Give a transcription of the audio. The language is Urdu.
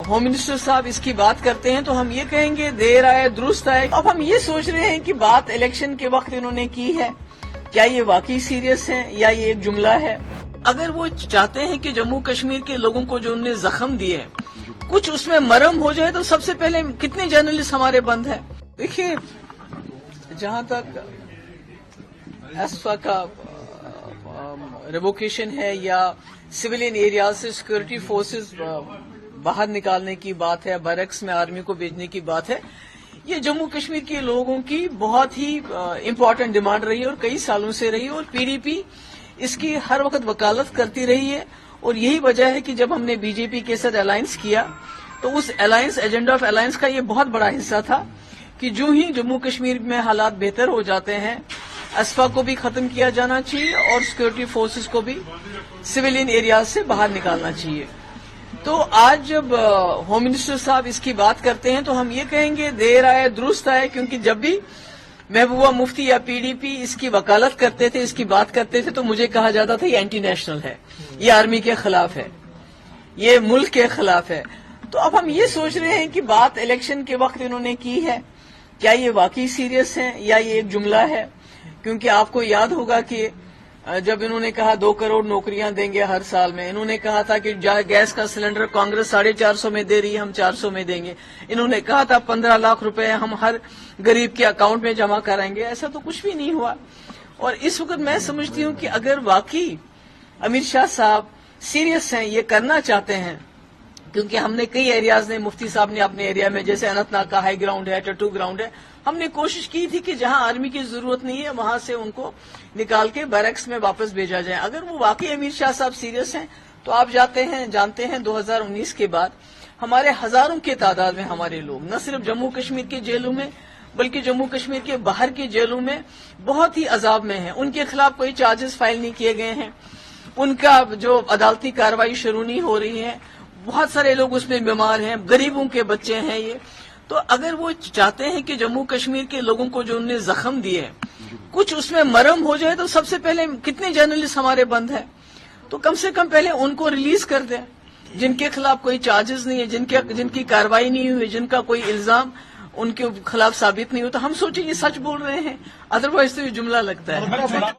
ہوم منسٹر صاحب اس کی بات کرتے ہیں تو ہم یہ کہیں گے دیر آئے درست آئے. اب ہم یہ سوچ رہے ہیں کہ بات الیکشن کے وقت انہوں نے کی ہے، کیا یہ واقعی سیریس ہے یا یہ ایک جملہ ہے؟ اگر وہ چاہتے ہیں کہ جموں کشمیر کے لوگوں کو جو انہوں نے زخم دیے کچھ اس میں مرہم ہو جائے تو سب سے پہلے کتنے جرنلسٹ ہمارے بند ہیں؟ دیکھیے، جہاں تک ایسفا کا ریووکیشن ہے یا سویلین ایریا سے سیکورٹی فورسز باہر نکالنے کی بات ہے، بیرکس میں آرمی کو بھیجنے کی بات ہے، یہ جموں کشمیر کے لوگوں کی بہت ہی امپورٹنٹ ڈیمانڈ رہی ہے اور کئی سالوں سے رہی ہے، اور پی ڈی پی اس کی ہر وقت وکالت کرتی رہی ہے. اور یہی وجہ ہے کہ جب ہم نے بی جے پی کے ساتھ الائنس کیا تو اس الائنس ایجنڈا آف الائنس کا یہ بہت بڑا حصہ تھا کہ جو ہی جموں کشمیر میں حالات بہتر ہو جاتے ہیں اسفا کو بھی ختم کیا جانا چاہیے اور سیکورٹی فورسز کو بھی سویلین ایریاز سے باہر نکالنا چاہیے. تو آج جب ہوم منسٹر صاحب اس کی بات کرتے ہیں تو ہم یہ کہیں گے دیر آئے درست آئے، کیونکہ جب بھی محبوبہ مفتی یا پی ڈی پی اس کی وکالت کرتے تھے، اس کی بات کرتے تھے تو مجھے کہا جاتا تھا یہ اینٹی نیشنل ہے، یہ آرمی کے خلاف ہے، یہ ملک کے خلاف ہے. تو اب ہم یہ سوچ رہے ہیں کہ بات الیکشن کے وقت انہوں نے کی ہے، کیا یہ واقعی سیریس ہے یا یہ ایک جملہ ہے؟ کیونکہ آپ کو یاد ہوگا کہ جب انہوں نے کہا 2 کروڑ نوکریاں دیں گے ہر سال میں، انہوں نے کہا تھا کہ گیس کا سلنڈر کانگریس 450 میں دے رہی ہے، ہم 400 میں دیں گے. انہوں نے کہا تھا 15 لاکھ روپے ہم ہر غریب کے اکاؤنٹ میں جمع کرائیں گے. ایسا تو کچھ بھی نہیں ہوا. اور اس وقت میں سمجھتی ہوں کہ اگر واقعی امت شاہ صاحب سیریس ہیں، یہ کرنا چاہتے ہیں، کیونکہ ہم نے کئی ایریاز نے، مفتی صاحب نے اپنے ایریا میں جیسے اننت ناگ کا ہائی گراؤنڈ ہے، ٹٹو گراؤنڈ ہے، ہم نے کوشش کی تھی کہ جہاں آرمی کی ضرورت نہیں ہے وہاں سے ان کو نکال کے بیرکس میں واپس بھیجا جائے. اگر وہ واقعی امت شاہ صاحب سیریس ہیں تو آپ جانتے ہیں 2019 کے بعد ہمارے ہزاروں کی تعداد میں ہمارے لوگ نہ صرف جموں کشمیر کے جیلوں میں بلکہ جموں کشمیر کے باہر کے جیلوں میں بہت ہی عذاب میں ہیں. ان کے خلاف کوئی چارجز فائل نہیں کیے گئے ہیں، ان کا جو عدالتی کارروائی شروع نہیں ہو رہی ہے، بہت سارے لوگ اس میں بیمار ہیں، غریبوں کے بچے ہیں یہ. تو اگر وہ چاہتے ہیں کہ جموں کشمیر کے لوگوں کو جو انہوں نے زخم دیے کچھ اس میں مرہم ہو جائے تو سب سے پہلے کتنے جرنلسٹ ہمارے بند ہیں؟ تو کم سے کم پہلے ان کو ریلیز کر دیں جن کے خلاف کوئی چارجز نہیں ہے، جن کی کارروائی نہیں ہوئی، جن کا کوئی الزام ان کے خلاف ثابت نہیں ہو. تو ہم سوچیں یہ سچ بول رہے ہیں، ادروائز تو یہ جملہ لگتا ہے.